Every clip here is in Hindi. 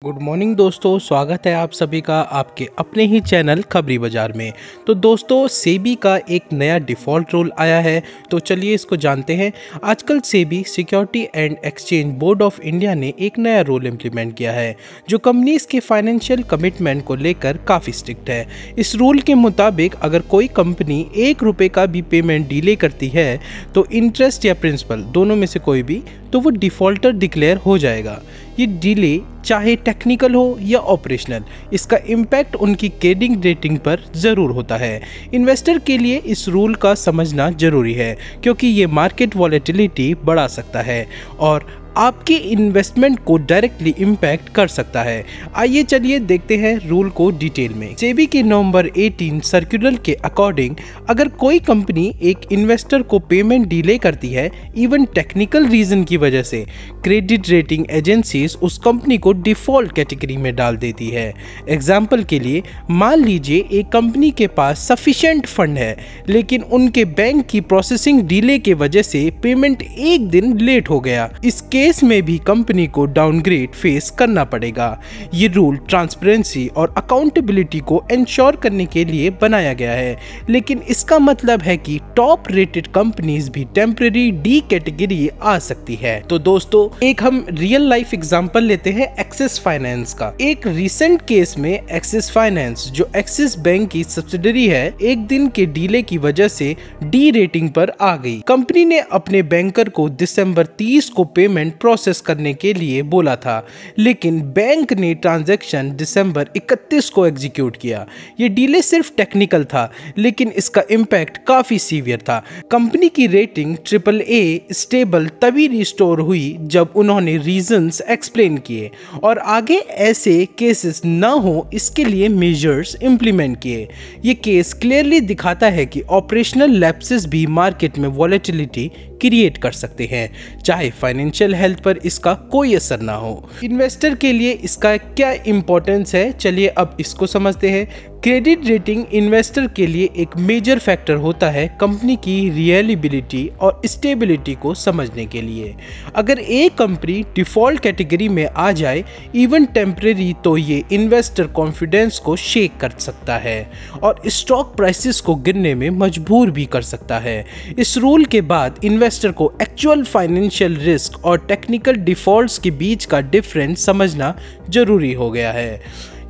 गुड मॉर्निंग दोस्तों, स्वागत है आप सभी का आपके अपने ही चैनल खबरी बाजार में। तो दोस्तों, सेबी का एक नया डिफ़ॉल्ट रूल आया है, तो चलिए इसको जानते हैं। आजकल SEBI security and exchange board of India ने एक नया रूल इम्प्लीमेंट किया है जो कंपनीज के फाइनेंशियल कमिटमेंट को लेकर काफ़ी स्ट्रिक्ट है। इस रूल के मुताबिक अगर कोई कंपनी ₹1 का भी पेमेंट डिले करती है तो इंटरेस्ट या प्रिंसिपल दोनों में से कोई भी तो वो डिफ़ॉल्टर डिक्लेयर हो जाएगा। ये डिले चाहे टेक्निकल हो या ऑपरेशनल, इसका इम्पैक्ट उनकी क्रेडिट रेटिंग पर ज़रूर होता है। इन्वेस्टर के लिए इस रूल का समझना ज़रूरी है क्योंकि ये मार्केट वॉलेटिलिटी बढ़ा सकता है और आपके इन्वेस्टमेंट को डायरेक्टली इम्पैक्ट कर सकता है। आइए चलिए देखते हैं रूल को डिटेल में। सेबी के नवंबर 18 सर्कुलर के अकॉर्डिंग अगर कोई कंपनी एक इन्वेस्टर को पेमेंट डिले करती है इवन टेक्निकल रीजन की वजह से, क्रेडिट रेटिंग एजेंसीज उस कंपनी को डिफॉल्ट कैटेगरी में डाल देती है। एग्जाम्पल के लिए मान लीजिए एक कंपनी के पास सफिशिएंट फंड है लेकिन उनके बैंक की प्रोसेसिंग डिले के वजह से पेमेंट एक दिन लेट हो गया। इस केस में भी कंपनी को डाउनग्रेड फेस करना पड़ेगा। ये रूल ट्रांसपेरेंसी और अकाउंटेबिलिटी को इंश्योर करने के लिए बनाया गया है, लेकिन इसका मतलब है कि टॉप रेटेड कंपनीज भी टेम्परेरी डी कैटेगरी आ सकती है। तो दोस्तों, एक हम रियल लाइफ एग्जांपल लेते हैं एक्सिस फाइनेंस का। एक रिसेंट केस में एक्सिस फाइनेंस जो एक्सिस बैंक की सब्सिडरी है, एक दिन के डिले की वजह से डी रेटिंग पर आ गई। कंपनी ने अपने बैंकर को दिसंबर 30 को पेमेंट प्रोसेस करने के लिए बोला था, लेकिन बैंक ने ट्रांजैक्शन दिसंबर 31 को एग्जीक्यूट किया। ये डिले सिर्फ टेक्निकल था लेकिन इसका इम्पैक्ट काफी सीवियर था। कंपनी की रेटिंग AAA स्टेबल तभी रिस्टोर हुई जब उन्होंने रीजंस एक्सप्लेन किए और आगे ऐसे केसेस ना हो इसके लिए मेजर्स इंप्लीमेंट किए। ये केस क्लियरली दिखाता है कि ऑपरेशनल लैप्सेस भी मार्केट में वॉलेटिलिटी क्रिएट कर सकते हैं, चाहे फाइनेंशियल हेल्थ पर इसका कोई असर ना हो। इन्वेस्टर के लिए इसका क्या इंपॉर्टेंस है, चलिए अब इसको समझते हैं। क्रेडिट रेटिंग इन्वेस्टर के लिए एक मेजर फैक्टर होता है कंपनी की रिलायबिलिटी और स्टेबिलिटी को समझने के लिए। अगर एक कंपनी डिफॉल्ट कैटेगरी में आ जाए इवन टेम्परेरी, तो ये इन्वेस्टर कॉन्फिडेंस को शेक कर सकता है और स्टॉक प्राइसेस को गिरने में मजबूर भी कर सकता है। इस रूल के बाद इन्वेस्टर को एक्चुअल फाइनेंशियल रिस्क और टेक्निकल डिफॉल्ट्स के बीच का डिफरेंस समझना जरूरी हो गया है।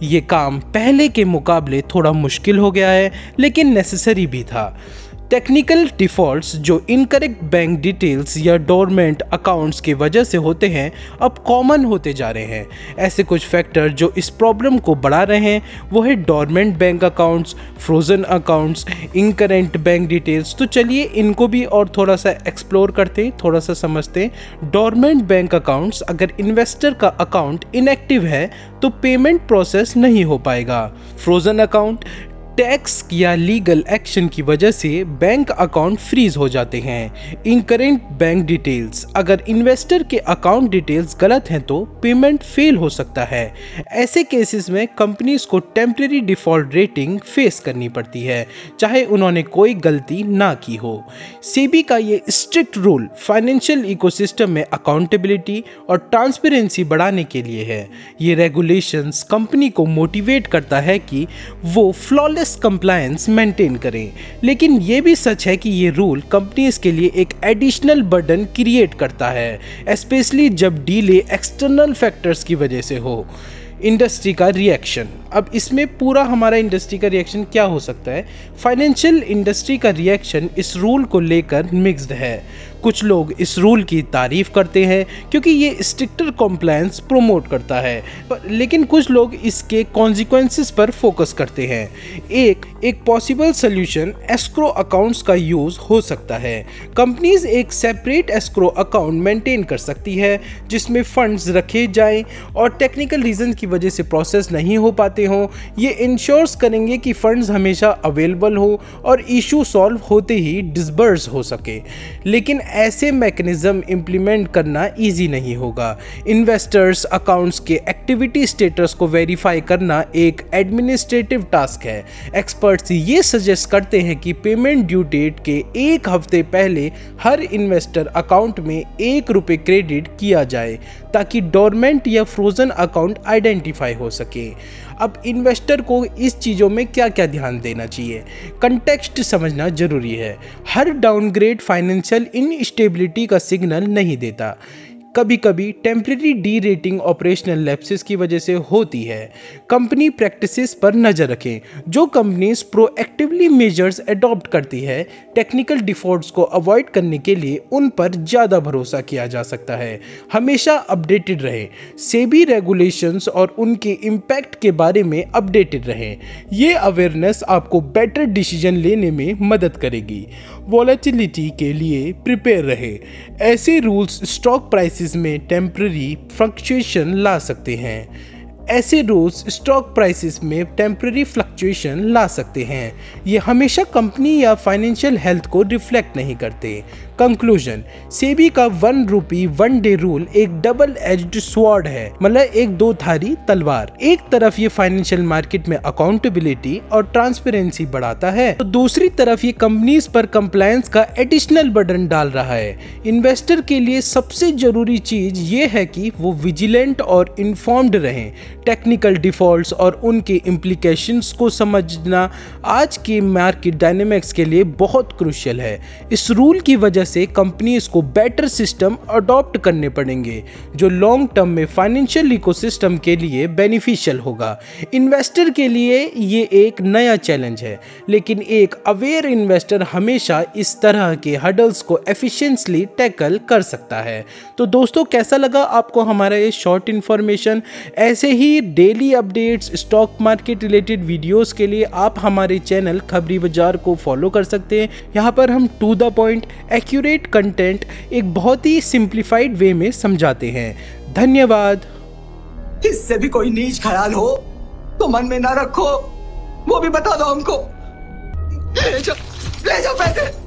ये काम पहले के मुकाबले थोड़ा मुश्किल हो गया है लेकिन नेसेसरी भी था। टेक्निकल डिफ़ॉल्ट्स जो इनकरेक्ट बैंक डिटेल्स या डोरमेंट अकाउंट्स की वजह से होते हैं अब कॉमन होते जा रहे हैं। ऐसे कुछ फैक्टर जो इस प्रॉब्लम को बढ़ा रहे हैं वो है dormant bank accounts, frozen accounts, incorrect bank details. तो चलिए इनको भी और थोड़ा सा एक्सप्लोर करते हैं, थोड़ा सा समझते हैं। डोरमेंट बैंक अकाउंट्स, अगर इन्वेस्टर का अकाउंट इनएक्टिव है तो पेमेंट प्रोसेस नहीं हो पाएगा। फ्रोजन अकाउंट, टैक्स या लीगल एक्शन की वजह से बैंक अकाउंट फ्रीज हो जाते हैं। इनकरेंट बैंक डिटेल्स, अगर इन्वेस्टर के अकाउंट डिटेल्स गलत हैं तो पेमेंट फेल हो सकता है। ऐसे केसेस में कंपनीज को टेम्परेरी डिफॉल्ट रेटिंग फेस करनी पड़ती है चाहे उन्होंने कोई गलती ना की हो। सेबी का ये स्ट्रिक्ट रूल फाइनेंशियल इकोसिस्टम में अकाउंटेबिलिटी और ट्रांसपेरेंसी बढ़ाने के लिए है। ये रेगुलेशंस कंपनी को मोटिवेट करता है कि वो फ्लॉलेस कंप्लायंस मेंटेन करें, लेकिन यह भी सच है कि ये रूल कंपनीज के लिए एक एडिशनल बर्डन क्रिएट करता है, स्पेशली जब डिले एक्सटर्नल फैक्टर्स की वजह से हो। इंडस्ट्री का रिएक्शन, अब इसमें पूरा हमारा इंडस्ट्री का रिएक्शन क्या हो सकता है। फाइनेंशियल इंडस्ट्री का रिएक्शन इस रूल को लेकर मिक्स्ड है। कुछ लोग इस रूल की तारीफ करते हैं क्योंकि ये स्ट्रिक्टर कॉम्प्लायंस प्रमोट करता है, लेकिन कुछ लोग इसके कॉन्सिक्वेंसेस पर फोकस करते हैं। एक पॉसिबल सोल्यूशन एस्क्रो अकाउंट्स का यूज हो सकता है। कंपनीज एक सेपरेट एस्क्रो अकाउंट मेंटेन कर सकती है जिसमें फंड्स रखे जाएं और टेक्निकल रीजन की वजह से प्रोसेस नहीं हो पाते हों। ये इंश्योर्स करेंगे कि फंड्स हमेशा अवेलेबल हो और इशू सॉल्व होते ही डिसबर्स हो सके। लेकिन ऐसे मैकेनिज्म इम्प्लीमेंट करना ईजी नहीं होगा। इन्वेस्टर्स अकाउंट्स के एक्टिविटी स्टेटस को वेरीफाई करना एक एडमिनिस्ट्रेटिव टास्क है। एक्सपर्ट्स ये सजेस्ट करते हैं कि पेमेंट ड्यू डेट के एक हफ्ते पहले हर इन्वेस्टर अकाउंट में ₹1 क्रेडिट किया जाए ताकि डोरमेंट या फ्रोजन अकाउंट आइडेंटिफाई हो सके। अब इन्वेस्टर को इस चीज़ों में क्या क्या ध्यान देना चाहिए, कंटेक्स्ट समझना जरूरी है। हर डाउनग्रेड फाइनेंशियल इनस्टेबिलिटी का सिग्नल नहीं देता। कभी कभी temporary D rating operational lapses की वजह से होती है। कंपनी प्रैक्टिसेस पर नज़र रखें। जो कंपनीज प्रोएक्टिवली मेजर्स अडॉप्ट करती है, टेक्निकल डिफॉल्ट्स को अवॉइड करने के लिए उन पर ज़्यादा भरोसा किया जा सकता है। हमेशा अपडेटेड रहें। सेबी रेगुलेशंस और उनके इम्पैक्ट के बारे में अपडेटेड रहें। ये अवेयरनेस आपको बेटर डिसीजन लेने में मदद करेगी। वॉलेटिलिटी के लिए प्रिपेयर रहे। ऐसे रूल्स स्टॉक प्राइसेस में टेम्पररी फ्लक्चुएशन ला सकते हैं। ये हमेशा कंपनी या फाइनेंशियल हेल्थ को रिफ्लेक्ट नहीं करते। कंक्लूजन, सेबी का ₹1 1 डे रूल एक डबल एज्ड स्वॉर्ड है, मतलब एक दो धारी तलवार। एक तरफ ये फाइनेंशियल मार्केट में अकाउंटेबिलिटी और ट्रांसपेरेंसी बढ़ाता है, तो दूसरी तरफ ये कंपनीज पर कंप्लायंस का एडिशनल बर्डन डाल रहा है। इन्वेस्टर के लिए सबसे जरूरी चीज ये है कि वो विजिलेंट और इन्फॉर्म्ड रहें। टेक्निकल डिफॉल्ट्स और उनके इम्प्लीकेशंस को समझना आज के मार्केट डायनेमिक्स के लिए बहुत क्रूशियल है। इस रूल की वजह से कंपनीज को बेटर सिस्टम अडॉप्ट करने पड़ेंगे जो लॉन्ग टर्म में फाइनेंशियल इकोसिस्टम के लिए बेनिफिशियल होगा। इन्वेस्टर के लिए ये एक नया चैलेंज है, लेकिन एक अवेयर इन्वेस्टर हमेशा इस तरह के हडल्स को एफिशिएंटली टैकल कर सकता है। तो दोस्तों, कैसा लगा आपको हमारा ये शॉर्ट इन्फॉर्मेशन? ऐसे ही daily updates stock market related videos के लिए आप हमारे चैनल खबरी बाजार को फॉलो कर सकते हैं। यहाँ पर हम to the point accurate content एक बहुत ही सिंप्लीफाइड वे में समझाते हैं। धन्यवाद। इससे भी कोई नीच ख्याल हो तो मन में ना रखो, वो भी बता दो हमको। ले जाओ पैसे।